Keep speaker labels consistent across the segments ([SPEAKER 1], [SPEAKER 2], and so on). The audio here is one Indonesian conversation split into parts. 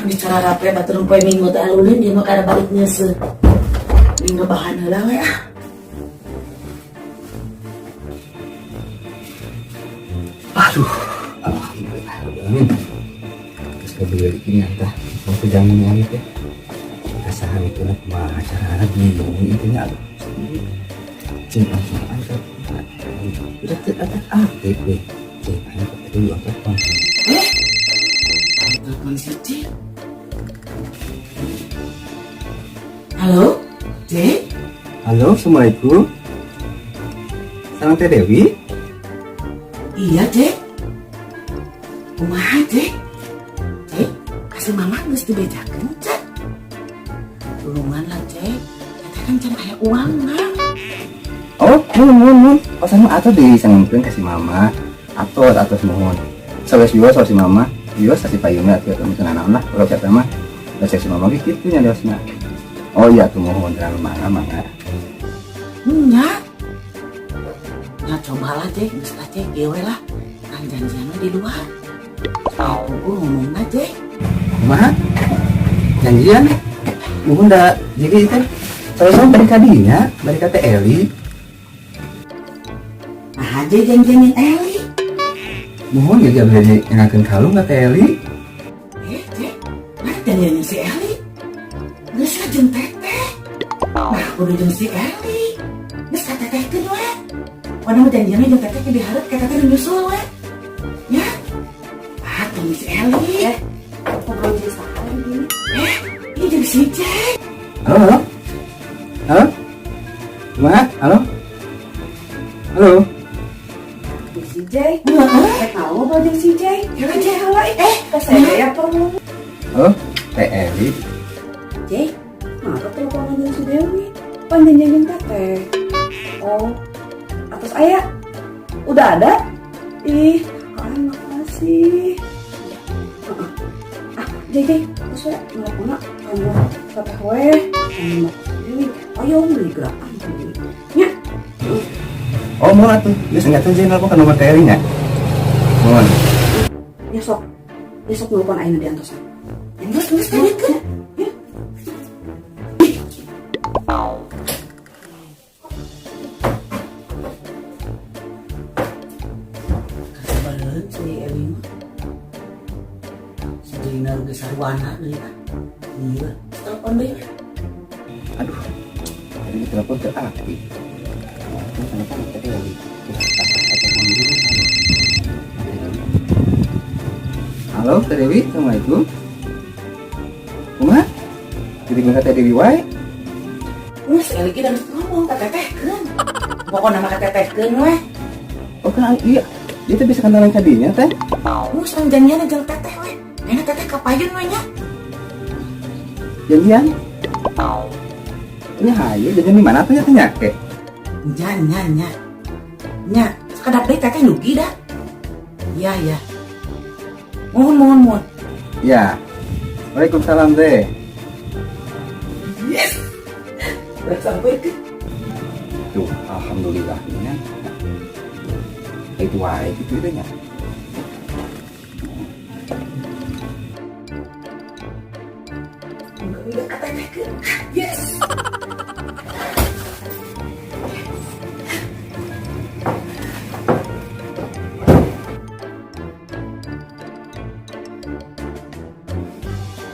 [SPEAKER 1] bicara rapi batur poe minggu teh alulin dia mah kada balik nyeuseut. Minggu bahan heula we ah.
[SPEAKER 2] Aduh, alhamdulillah. Terus kebeli ini entah mau pejangan yang itu. Kasahan itu nak mah cara bingung intinya aduh. Cing angkat. Udah terangkat aktif deh. Cing angkat dulu angkat pangkat.
[SPEAKER 1] Telepon si Cik. Halo, Cik.
[SPEAKER 2] Halo, assalamualaikum. Salam Teh Dewi.
[SPEAKER 1] Iya, Cik. Kumaha, Cik? Cik, kasih mama geus dibejakeun, Cik. Tulungan lah, Cik. Kita kan can aya uang, nah.
[SPEAKER 2] Oh, mun. Pasan mah atuh disangkeun kasih mama. Atos mohon. Sawes juga si mama. Iya, kasih payungna atuh temen naon lah. Kalau kata mah, kasih si mama kitu nya diosna. Oh iya tuh mohon terlalu mangga.
[SPEAKER 1] Nya. Nya cobalah, Cik. Geus lah, Cik. Ieu we lah. Kan janjianna di luar. Aku ngomongna, Cik.
[SPEAKER 2] Kumaha? Janjian? Mohon da jadi teh. Terus balik ka dinya, balik ka Teh Eli.
[SPEAKER 1] Nah, aja janjian Eli.
[SPEAKER 2] Mohon ya beli ngakeun kalung ka Teh Eli.
[SPEAKER 1] Cik. Mana janjiannya si Eli? Geus lah jeung Teteh. Nah, kudu jeung si Eli. Geus ka tetehkeun we. Wana mah janjianna jeung Teteh ke dihareup ka Teteh nyusul we. Ya. Ah, tuh si Eli. Ngobrol jadi saha gini. Ini jadi si Cek.
[SPEAKER 2] Halo? Kumaha? Halo?
[SPEAKER 3] Si Jay, tahu apa jeung si Jay?
[SPEAKER 1] Ya Jay hawa
[SPEAKER 3] Saya ya perlu.
[SPEAKER 2] Oh, Teh Eli.
[SPEAKER 3] Jay, kenapa teleponan jeung si Dewi? Panjang jeung Teteh. Oh, atas ayah udah ada? Ih, makasih. Jay, terus ya ngomong kamu Teteh we, kamu Dewi. Ayo beli gerakan beli. Nya.
[SPEAKER 2] Oh, mohon atuh. Geus ngatuh jenal kok nomor Teh Eli nya. Mohon.
[SPEAKER 3] Besok nelpon ayeuna di antosan.
[SPEAKER 1] Geus tadikeun. Kasabareun si Eli mah. Si Dina geus sarwana deui kan. Iya, telepon deui.
[SPEAKER 2] Aduh. Ini telepon teu aktif. Telepon Teh Eli. Halo, Teh Dewi. Assalamualaikum. Kumaha? Jadi minta Teh Dewi wae.
[SPEAKER 1] Geus Eli ge geus ngomong ka tetehkeun. Pokona mah ka tetehkeun we.
[SPEAKER 2] Oh, kan iya. Dia tuh bisa kenalin ka dinya teh.
[SPEAKER 1] Geus janjianna jeung teteh we. Enak teteh kapayun we nya.
[SPEAKER 2] Janjian. Ini hayu janjian di mana tuh ya tanya ke?
[SPEAKER 1] Nya, sekadap deui teteh nugi dah. Iya. Mohon.
[SPEAKER 2] Ya. Waalaikumsalam teh.
[SPEAKER 1] Yes. Udah sampai ke.
[SPEAKER 2] Tuh, alhamdulillahnya. Itu wae gitu nya.
[SPEAKER 1] Udah kata ke. Yes.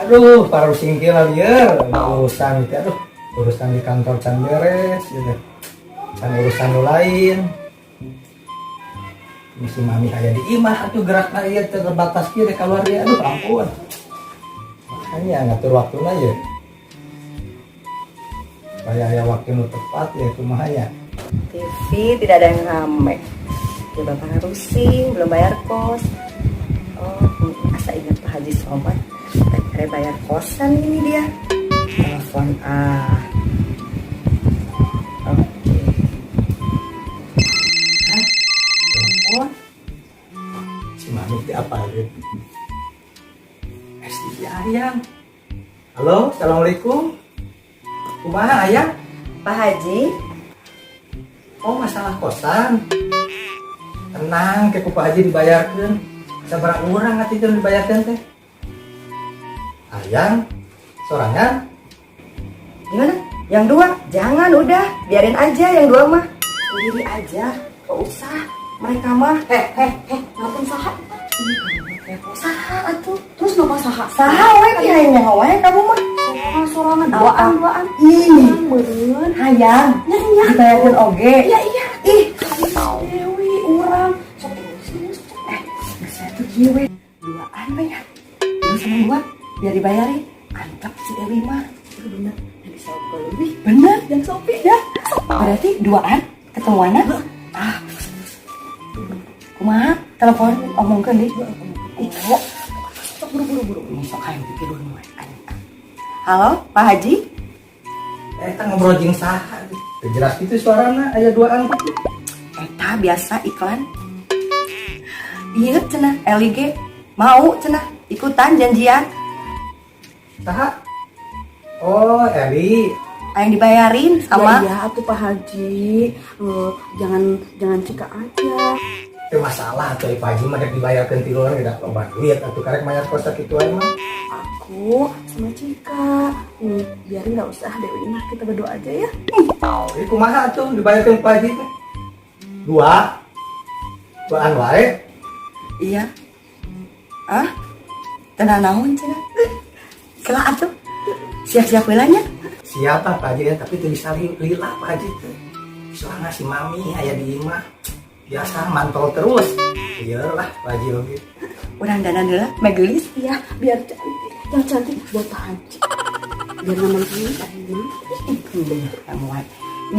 [SPEAKER 4] Aduh, paruh singkil lieur urusan itu, urusan di kantor can beres gitu. Can urusan nu lain. Misi mami aya di imah atuh gerak ieu teu terbatas kieu teh keluar dia. Aduh, ampun. Makanya ngatur waktuna ye. Supaya aya waktu nu tepat ya kumaha ya.
[SPEAKER 3] TV tidak ada yang rame. Dia bapak harusin, belum bayar kos. Oh, asa ingat Pak Haji Somad. Teh bayar kosan ini dia. Telepon Oke.
[SPEAKER 4] Telepon. Si mami teh apa gitu. STV Ayang. Halo, assalamualaikum. Kumaha Ayang?
[SPEAKER 3] Pak Haji,
[SPEAKER 4] Oh, masalah kosan. Tenang, ke Pak Haji dibayarkan. Sabarang urang atuh teh dibayarkan teh. Ayang, sorangan.
[SPEAKER 3] Gimana? Yang dua? Jangan, udah. Biarin aja yang dua mah. Sendiri aja. Gak usah. Mereka mah. Ngapain saha? Saha atuh. Terus napa saha? Saha we kayaknya we kamu mah. Sorangan duaan. Ih, meureun. Hayang. Nya. Dibayarkeun oge. Iya. Ih, Dewi urang. Sok geus atuh kieu we. Duaan we ya. Terus sama gua biar dibayarin. Antap si Dewi mah. Itu bener. Bisa lebih. Bener, yang Sopi ya. Berarti duaan ketemuannya. Kumaha? Telepon omongkeun deui. Iya. Sok buru-buru. Sok hayang pikir dulu. Halo, Pak Haji?
[SPEAKER 4] Kita ngobrol jeung saha. Jelas gitu suarana aya duaan.
[SPEAKER 3] Eta biasa iklan. Iya cenah, LIG mau cenah ikutan janjian.
[SPEAKER 4] Saha? Oh, Eli.
[SPEAKER 3] Yang dibayarin sama.
[SPEAKER 5] Ya, atuh Pak Haji. Jangan cika aja.
[SPEAKER 4] Itu masalah atuh Pak Haji mah dek dibayarkeun ti luar geus loba duit atuh karek mayar kos kitu aja mah.
[SPEAKER 5] Aku sama Cika. Biarin nggak usah Dewi mah, kita berdoa aja ya.
[SPEAKER 4] Jadi kumaha tuh dibayarkeun Pak Haji teh? Duaan wae.
[SPEAKER 3] Iya. Tenang naon cenah. Kela atuh. Siap-siap welanya.
[SPEAKER 4] Siapa Pak Haji ya, tapi teu bisa lila Pak Haji teh. Soalnya si Mami aya di imah. Biasa mantol terus. Iyalah Pak Haji oge.
[SPEAKER 3] Urang dana heula megelis.
[SPEAKER 5] Iya, biar cantik. Yang cantik buat Pak Haji. Biar namanya
[SPEAKER 3] Kamu wae.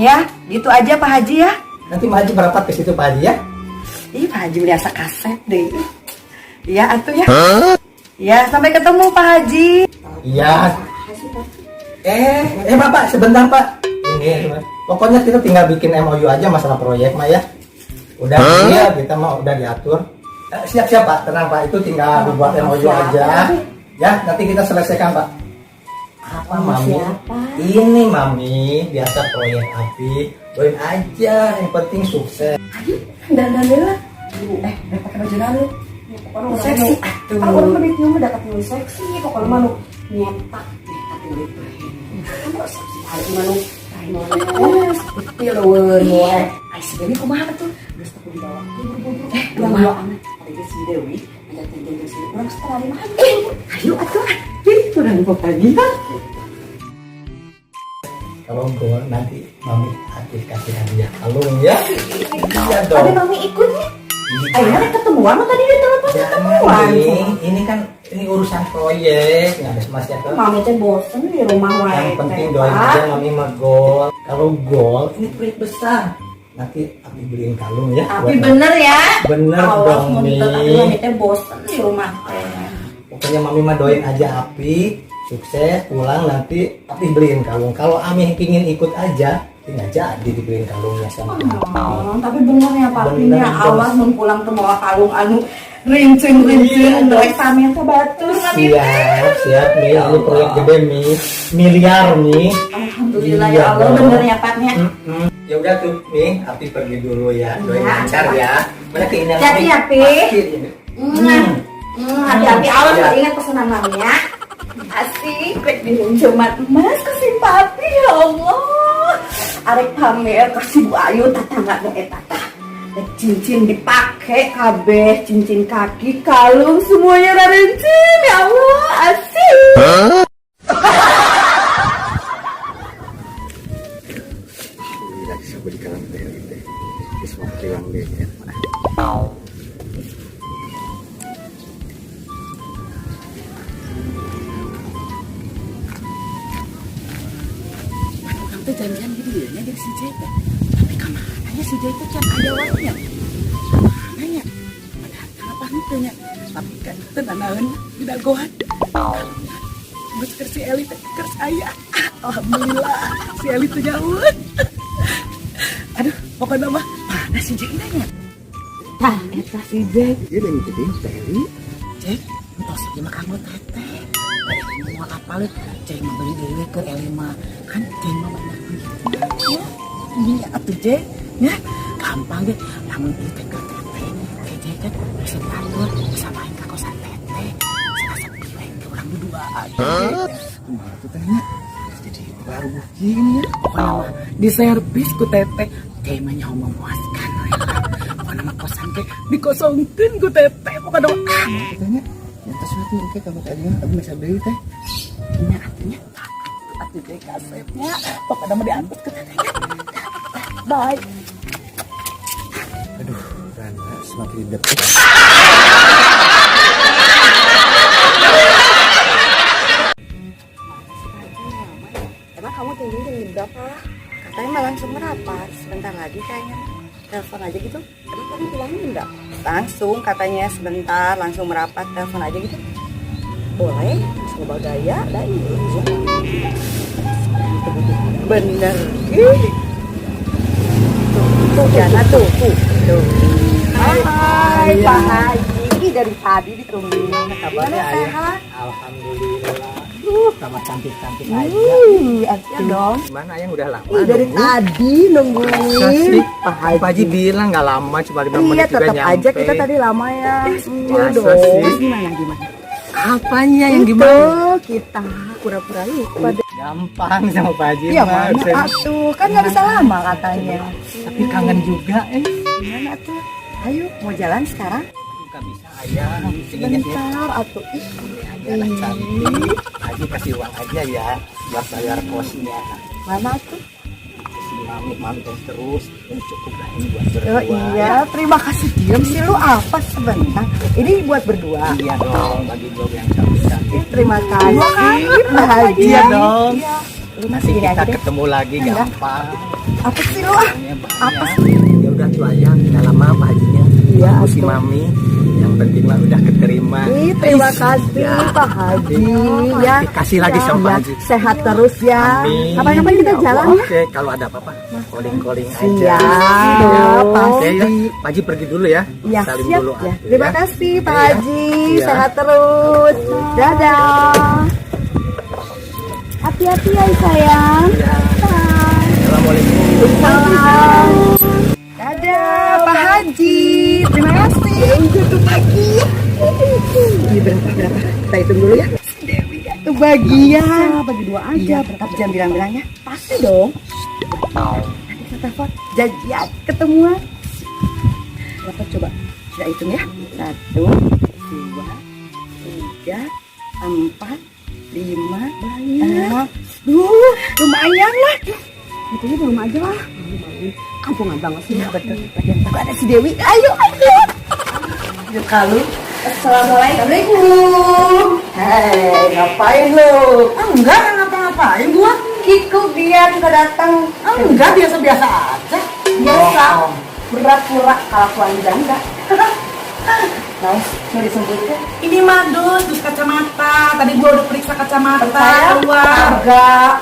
[SPEAKER 3] Ya, gitu aja Pak Haji ya.
[SPEAKER 4] Nanti Pak Haji berapa ke situ Pak Haji ya?
[SPEAKER 3] Ih, Pak Haji biasa kaset deh. Iya atuh ya. Ya, sampai ketemu Pak Haji.
[SPEAKER 4] Iya. Bapak sebentar Pak. Ini pokoknya kita tinggal bikin MOU aja masalah proyek mah ya. Udah ya, kita mau udah diatur. Siap Pak, tenang Pak, itu tinggal dibuat MOU aja. Ya, nanti kita selesaikan Pak. Apa Mami? Ini Mami, biasa proyek api. Doain aja, yang penting sukses.
[SPEAKER 5] dan lah.
[SPEAKER 3] Pakai baju dulu.
[SPEAKER 5] Seksi. Kalau orang lebih tinggi dapat nu seksi. Pokoknya mah nu nyetak duit. Kamu seksi hari mah nu
[SPEAKER 3] Pileueun we. Ai si Dewi kumaha tuh? Geus teu dibawa. Buru-buru. Anak. Ada si Dewi, ngajakin jeung si urang setengah 5 aja. Ayo atuh. Itu udah lupa pagi kan.
[SPEAKER 4] Kalau gua nanti Mami kasih hadiah kalung ya. Iya dong.
[SPEAKER 5] ada Mami ikutnya. Akhirnya ketemuan tadi di telepon ketemuan.
[SPEAKER 4] Ini kan ini urusan proyek, nggak ada sama siapa.
[SPEAKER 5] Mami teh bosen di rumah wae.
[SPEAKER 4] Yang penting doain aja Mami mah gol. Kalau gol, ini proyek besar. Nanti Abi beliin kalung ya.
[SPEAKER 5] Tapi bener ya.
[SPEAKER 4] Bener
[SPEAKER 5] Allah
[SPEAKER 4] dong Mi.
[SPEAKER 5] tapi Mami teh bosen di rumah teh.
[SPEAKER 4] Pokoknya Mami mah doain aja Abi sukses pulang nanti Abi beliin kalung. Kalau Ami pingin ikut aja, tinggal jadi dibeliin kalungnya sama Abi.
[SPEAKER 5] Tapi bener ya papinya
[SPEAKER 4] Bener,
[SPEAKER 5] awas mun pulang teh bawa kalung anu rincing rek samin teh batur Mami teh.
[SPEAKER 4] Siap Mi, ini proyek gede Mi, miliar Mi.
[SPEAKER 5] Alhamdulillah
[SPEAKER 4] Iya
[SPEAKER 5] ya Allah
[SPEAKER 4] dong.
[SPEAKER 5] bener ya Patnya.
[SPEAKER 4] Ya udah tuh Mi, Abi pergi dulu ya, doain lancar ya. Mana keinginan
[SPEAKER 5] Hati-hati
[SPEAKER 4] Mi?
[SPEAKER 5] ya, Pi.
[SPEAKER 4] Pasti.
[SPEAKER 5] Hati-hati awas
[SPEAKER 4] Ya.
[SPEAKER 5] ingat pesanan Mami ya. Asik, rek dirunjumat emas kasih papi ya Allah. Arek pamer kasih Bu Ayu tatangga nu eta tah. Rek cincin dipake kabeh, cincin kaki, kalung semuanya rarencin ya Allah. Asik.
[SPEAKER 2] Alhamdulillah bisa berikan teh teh. Semua hilang deh.
[SPEAKER 1] Teh janjian di dieu nya jeung si Jay teh. Tapi ka mananya si Jay teh can aya wae nya. Mananya? Padahal apa henteu nya. Tapi kan teu nanaeun di dagoan. Geus keur si Eli teh keur aya. Alhamdulillah si Eli teh nyaut. Aduh, pokoknya mah mana si Jay nya?
[SPEAKER 5] Tah, eta si Jay.
[SPEAKER 2] Ini yang jadi Eli.
[SPEAKER 1] Jay, entos ieu mah kanggo teteh. Bari mau apalit Jay mah beli dewe ke Eli mah. Kan Jay mah banyak duit. Ya, ini atuh Jay. Ya, gampang deh. Lamun ieu teh ke teteh. Jay kan bisa diatur, bisa main ka kosan teteh. Bisa sepi we ke urang duduk
[SPEAKER 2] Itu tanya jadi baru begini ya.
[SPEAKER 1] Pokoknya mah di servis ku teteh temanya memuaskan. Pokoknya mah kosan teh dikosongkeun ku teteh. Pokoknya mah
[SPEAKER 2] Tanya yang sesuatu oke kalau tadi aku bisa beli teh.
[SPEAKER 1] nya atunya atuh teh kasetnya. Pokoknya mah diangkut ku teteh. Bye.
[SPEAKER 2] Aduh, Rana semakin deket.
[SPEAKER 3] Emang kamu tinggi berapa? Katanya mah langsung merapat. Sebentar lagi kayaknya. Telepon aja gitu. Emang kamu bilangnya enggak? Langsung katanya sebentar langsung merapat. Telepon aja gitu. Boleh. Coba gaya. Dan bener. Tuh Jana tuh. Hai Pak Haji. Dari tadi ditungguin.
[SPEAKER 4] Kabarnya
[SPEAKER 3] Gimana,
[SPEAKER 4] ayah?
[SPEAKER 3] sehat?
[SPEAKER 4] Alhamdulillah. Sama cantik-cantik aja.
[SPEAKER 3] Ya dong.
[SPEAKER 4] Gimana ayah udah lama?
[SPEAKER 3] Dari
[SPEAKER 4] nunggu?
[SPEAKER 3] tadi nungguin
[SPEAKER 4] Kasih.
[SPEAKER 3] Pak
[SPEAKER 4] Pak Haji bilang nggak lama, cuma 5
[SPEAKER 3] Iya
[SPEAKER 4] menit juga
[SPEAKER 3] tetap
[SPEAKER 4] nyampe.
[SPEAKER 3] aja kita tadi lama ya. Iya
[SPEAKER 4] Masa
[SPEAKER 3] dong.
[SPEAKER 4] sih?
[SPEAKER 3] Gimana?
[SPEAKER 4] Apanya yang
[SPEAKER 3] Itu
[SPEAKER 4] gimana?
[SPEAKER 3] kita pura-pura lupa.
[SPEAKER 4] Gampang sama Pak Haji.
[SPEAKER 3] Iya
[SPEAKER 4] mah.
[SPEAKER 3] mana atuh kan nggak bisa lama katanya.
[SPEAKER 4] Tapi kangen juga
[SPEAKER 3] Gimana tuh? Ayo mau jalan sekarang?
[SPEAKER 4] Nggak bisa ayah. Singinnya dia.
[SPEAKER 3] Bentar atuh.
[SPEAKER 4] Ayalah cantik. Haji kasih uang aja ya buat bayar kosnya.
[SPEAKER 3] Mana tuh?
[SPEAKER 4] Si mami mantel terus. Ini cukup lah ini buat
[SPEAKER 3] Oh
[SPEAKER 4] berdua.
[SPEAKER 3] iya, terima kasih. Diam sih lu apa sebentar. Ini buat berdua.
[SPEAKER 4] Iya dong, bagi gue yang cantik-cantik.
[SPEAKER 3] Terima kasih. Bahagia
[SPEAKER 4] Iya dong.
[SPEAKER 3] Lu
[SPEAKER 4] Nanti
[SPEAKER 3] masih gini
[SPEAKER 4] kita
[SPEAKER 3] aja deh.
[SPEAKER 4] ketemu lagi
[SPEAKER 3] Enggak.
[SPEAKER 4] gampang.
[SPEAKER 3] Apa sih lu ah?
[SPEAKER 4] Apa sih? Ya udah tuh ayah, nggak lama Pak Hajinya.
[SPEAKER 3] Iya,
[SPEAKER 4] Aku si
[SPEAKER 3] atuh.
[SPEAKER 4] Mami. Yang penting mah udah keterima.
[SPEAKER 3] Terima kasih
[SPEAKER 4] Ya.
[SPEAKER 3] Pak Haji ya.
[SPEAKER 4] Kasih lagi sama Pak
[SPEAKER 3] Ya,
[SPEAKER 4] Haji.
[SPEAKER 3] sehat terus ya.
[SPEAKER 4] Amin.
[SPEAKER 3] Kapan-kapan kita jalan ya.
[SPEAKER 4] Oke, kalau ada apa-apa, calling-calling aja.
[SPEAKER 3] Siap,
[SPEAKER 4] Ya,
[SPEAKER 3] pasti.
[SPEAKER 4] Oke ya, Pak Haji pergi dulu ya.
[SPEAKER 3] Ya,
[SPEAKER 4] Salim
[SPEAKER 3] siap
[SPEAKER 4] dulu.
[SPEAKER 3] ya.
[SPEAKER 4] atuh,
[SPEAKER 3] Terima
[SPEAKER 4] ya.
[SPEAKER 3] kasih Pak
[SPEAKER 4] Iya.
[SPEAKER 3] Haji.
[SPEAKER 4] Iya.
[SPEAKER 3] Sehat terus. Dadah. Hati-hati ya sayang.
[SPEAKER 4] Ya.
[SPEAKER 3] Bye.
[SPEAKER 4] Assalamualaikum.
[SPEAKER 3] Salam. Dadah Pak Haji. Terima kasih. Itu pagi. Ini berapa? Kita hitung dulu ya. Itu bagian. Bagi dua aja. Tapi jangan bilang-bilangnya. Pasti dong. Nanti kita telepon. Janjian ketemuan. Berapa coba? Kita hitung ya. 1, 2, 3, 4, 5, 6. Lumayan lah. Hitungnya belum aja lah. Kampungan banget sih. Betul. Bagian aku ada si Dewi. Ayo. Yuk kalau. Assalamualaikum. Hei, ngapain lu?
[SPEAKER 1] enggak ngapa-ngapain gua.
[SPEAKER 3] Kiko biar nggak datang.
[SPEAKER 1] Enggak, biasa-biasa aja.
[SPEAKER 3] Biasa. Pura-pura kelakuan janda. Nice. Mau disebutkan?
[SPEAKER 1] Ini mah dus kacamata. Tadi gua udah periksa kacamata
[SPEAKER 3] Percaya?
[SPEAKER 1] keluar.
[SPEAKER 3] Enggak.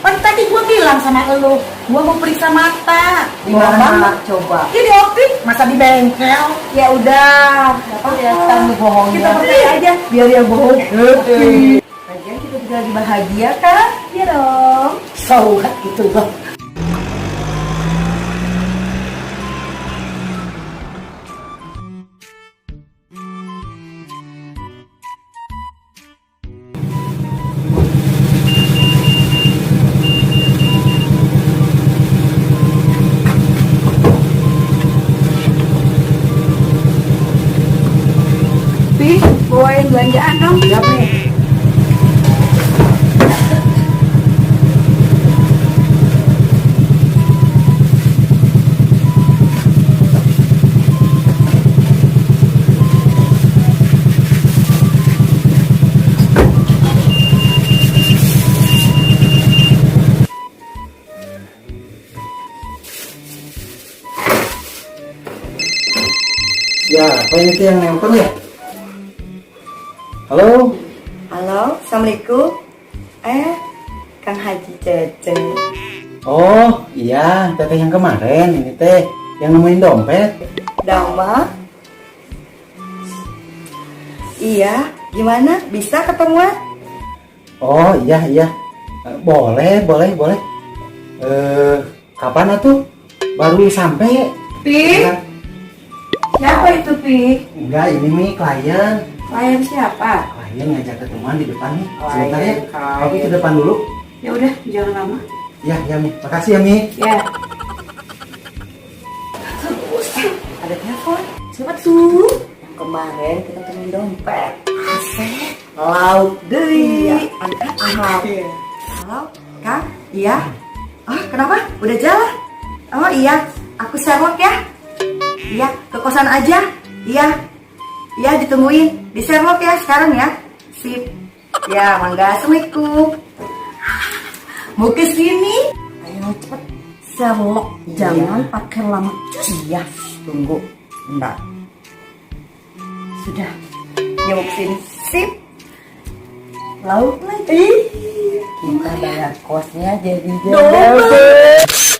[SPEAKER 1] Kan tadi gua bilang sama elu, gua mau periksa mata.
[SPEAKER 3] Di mana? Coba.
[SPEAKER 1] Ini di optik, masa di bengkel?
[SPEAKER 3] Ya udah. Kelihatan lu bohongnya. Kita percaya aja. Biar dia bohong. Lagian kita juga lagi bahagia kan? Iya dong.
[SPEAKER 1] Sauhat gitu loh.
[SPEAKER 3] Pi, bawain belanjaan dong. Siap nih.
[SPEAKER 4] Ya, apa itu yang nempel ya? Halo?
[SPEAKER 3] Halo, assalamualaikum. Kang Haji Cece.
[SPEAKER 2] Oh iya, teteh yang kemarin ini teh yang nemuin dompet.
[SPEAKER 3] Dama. Iya, gimana? Bisa ketemuan?
[SPEAKER 2] Oh iya iya. Boleh. Kapan atuh? Baru sampai.
[SPEAKER 5] Pi, siapa itu Pi?
[SPEAKER 2] Enggak, ini nih klien.
[SPEAKER 5] Klien siapa?
[SPEAKER 2] Klien Saya ngajak ketemuan di depan nih.
[SPEAKER 3] Oh,
[SPEAKER 2] Sebentar
[SPEAKER 3] iya,
[SPEAKER 2] ya.
[SPEAKER 3] Kak.
[SPEAKER 2] Oke, ke depan dulu.
[SPEAKER 5] Ya udah, jangan lama.
[SPEAKER 2] Ya, ya Mi. Makasih ya Mi.
[SPEAKER 5] Ya.
[SPEAKER 3] Ada telepon. Siapa tuh? Yang kemarin kita temuin dompet.
[SPEAKER 5] Asik.
[SPEAKER 3] Lauk deui.
[SPEAKER 5] Iya, angkat ahal. Halo, Kang? Iya? Oh, kenapa? Udah jalan? Oh iya, aku Sherlock ya. Iya, ke kosan aja. Iya. Iya, ditungguin. Di Sherlock ya sekarang ya. Sip. Ya, mangga. Assalamualaikum. Mau ke sini? Ayo cepet. Sherlock, jangan pakai lama.
[SPEAKER 3] Iya, tunggu. Bentar.
[SPEAKER 5] Sudah. Dia mau kesini. Sip. Lauk lagi.
[SPEAKER 3] Kita bayar kosnya jadi
[SPEAKER 5] Double.